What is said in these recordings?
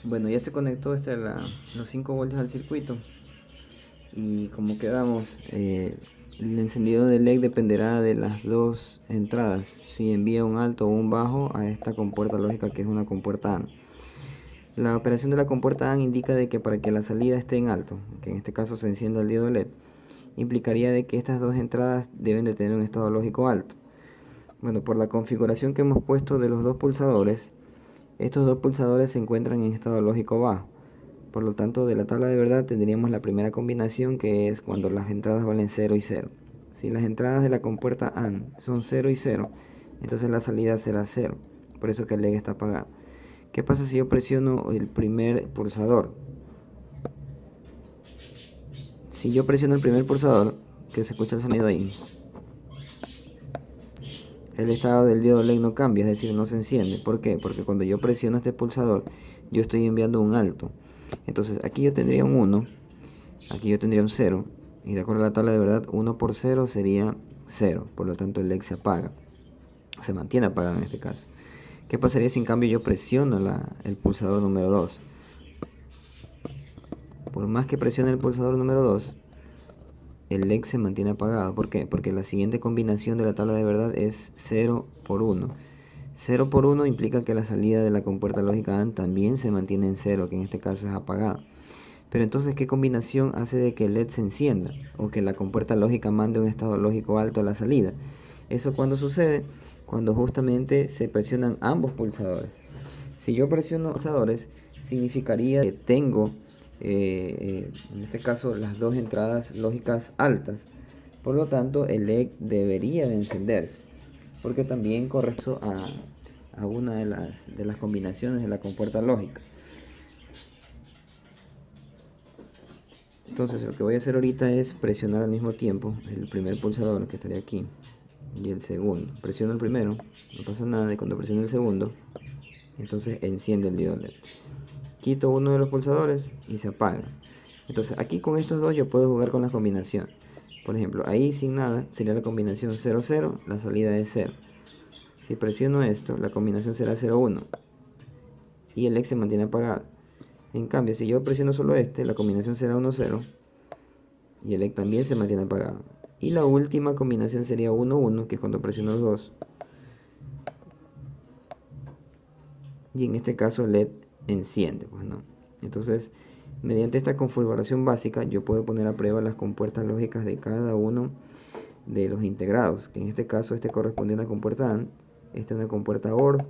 Bueno, ya se conectó los 5 voltios al circuito y como quedamos, el encendido del LED dependerá de las dos entradas, si envía un alto o un bajo a esta compuerta lógica que es una compuerta AND. La operación de la compuerta AND indica de que para que la salida esté en alto, que en este caso se encienda el diodo LED, implicaría de que estas dos entradas deben de tener un estado lógico alto. Bueno, por la configuración que hemos puesto de los dos pulsadores, estos dos pulsadores se encuentran en estado lógico bajo. Por lo tanto, de la tabla de verdad tendríamos la primera combinación, que es cuando las entradas valen 0 y 0. Si las entradas de la compuerta AND son 0 y 0, entonces la salida será 0. Por eso que el LED está apagado. ¿Qué pasa si yo presiono el primer pulsador? Si yo presiono el primer pulsador, que se escucha el sonido ahí, el estado del diodo LED no cambia, es decir, no se enciende. ¿Por qué? Porque cuando yo presiono este pulsador, yo estoy enviando un alto. Entonces aquí yo tendría un 1, aquí yo tendría un 0, y de acuerdo a la tabla de verdad, 1 por 0 sería 0. Por lo tanto el LED se apaga, se mantiene apagado en este caso. ¿Qué pasaría si en cambio yo presiono el pulsador número 2? Por más que presione el pulsador número 2, el LED se mantiene apagado. ¿Por qué? Porque la siguiente combinación de la tabla de verdad es 0 por 1. 0 por 1 implica que la salida de la compuerta lógica AND también se mantiene en 0, que en este caso es apagada. Pero entonces, ¿qué combinación hace de que el LED se encienda o que la compuerta lógica mande un estado lógico alto a la salida? Eso cuando sucede, cuando justamente se presionan ambos pulsadores. Si yo presiono pulsadores, significaría que tengo, en este caso, las dos entradas lógicas altas. Por lo tanto, el LED debería de encenderse, porque también corresponde a una de las combinaciones de la compuerta lógica. Entonces lo que voy a hacer ahorita es presionar al mismo tiempo el primer pulsador, que estaría aquí, y el segundo. Presiono el primero, no pasa nada, y cuando presiono el segundo, entonces enciende el diodo LED. Quito uno de los pulsadores y se apaga. Entonces aquí con estos dos yo puedo jugar con la combinación. Por ejemplo, ahí sin nada sería la combinación 0-0, la salida es 0. Si presiono esto, la combinación será 0-1 y el LED se mantiene apagado. En cambio, si yo presiono solo este, la combinación será 1-0 y el LED también se mantiene apagado. Y la última combinación sería 1-1, que es cuando presiono los dos. Y en este caso el LED enciende, pues no. Entonces, mediante esta configuración básica, yo puedo poner a prueba las compuertas lógicas de cada uno de los integrados. Que en este caso, este corresponde a una compuerta AND, esta es una compuerta OR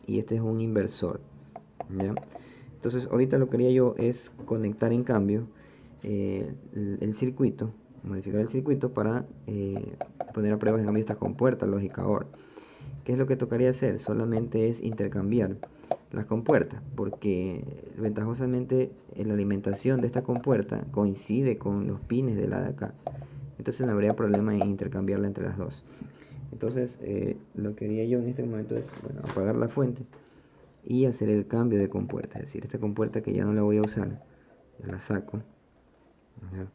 y este es un inversor. ¿Ya? Entonces, ahorita lo que haría yo es conectar en cambio el circuito, modificar el circuito para poner a prueba en cambio esta compuerta lógica OR. ¿Qué es lo que tocaría hacer? Solamente es intercambiar las compuertas, porque ventajosamente la alimentación de esta compuerta coincide con los pines de la de acá. Entonces no habría problema en intercambiarla entre las dos. Entonces lo que haría yo en este momento es, bueno, apagar la fuente y hacer el cambio de compuerta. Es decir, esta compuerta que ya no la voy a usar, ya la saco. ¿Ya?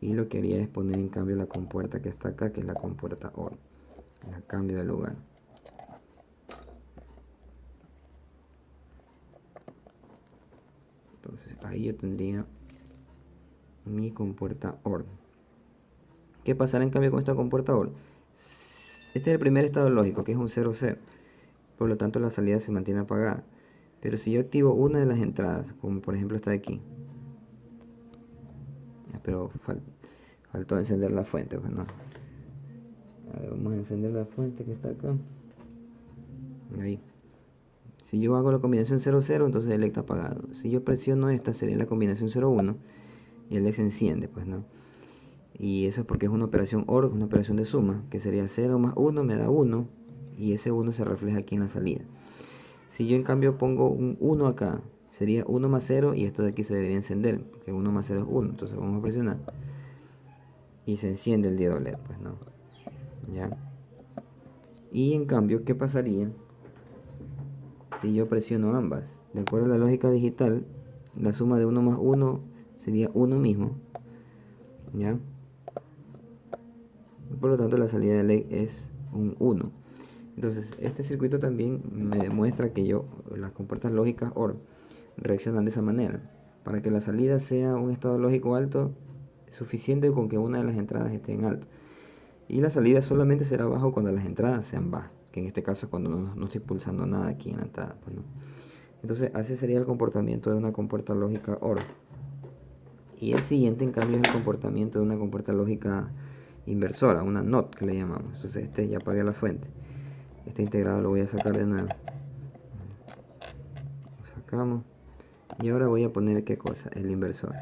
Y lo que haría es poner en cambio la compuerta que está acá, que es la compuerta OR. La cambio de lugar. Entonces ahí yo tendría mi compuerta OR. ¿Qué pasará en cambio con esta compuerta OR? Este es el primer estado lógico, que es un 0-0. Por lo tanto la salida se mantiene apagada. Pero si yo activo una de las entradas, como por ejemplo esta de aquí, pero faltó encender la fuente, pues no. A ver, vamos a encender la fuente que está acá. Ahí. Si yo hago la combinación 0-0, entonces el LED está apagado. Si yo presiono esta, sería la combinación 0-1 y el LED se enciende, pues no. Y eso es porque es una operación OR, una operación de suma, que sería 0 más 1 me da 1, y ese 1 se refleja aquí en la salida. Si yo en cambio pongo un 1 acá, sería 1 más 0, y esto de aquí se debería encender, porque 1 más 0 es 1, entonces vamos a presionar. Y se enciende el diodo LED, pues no. ¿Ya? Y en cambio, ¿qué pasaría si yo presiono ambas? De acuerdo a la lógica digital, la suma de 1 más 1 sería 1 mismo. ¿Ya? Por lo tanto, la salida de LED es un 1. Entonces, este circuito también me demuestra que las compuertas lógicas OR reaccionan de esa manera. Para que la salida sea un estado lógico alto, es suficiente con que una de las entradas esté en alto. Y la salida solamente será bajo cuando las entradas sean bajas, que en este caso es cuando no estoy pulsando nada aquí en la entrada. Pues, ¿no? Entonces, ese sería el comportamiento de una compuerta lógica OR. Y el siguiente, en cambio, es el comportamiento de una compuerta lógica inversora, una NOT que le llamamos. Entonces, este ya apagué la fuente. Este integrado lo voy a sacar de nuevo. Lo sacamos. Y ahora voy a poner qué cosa, el inversor.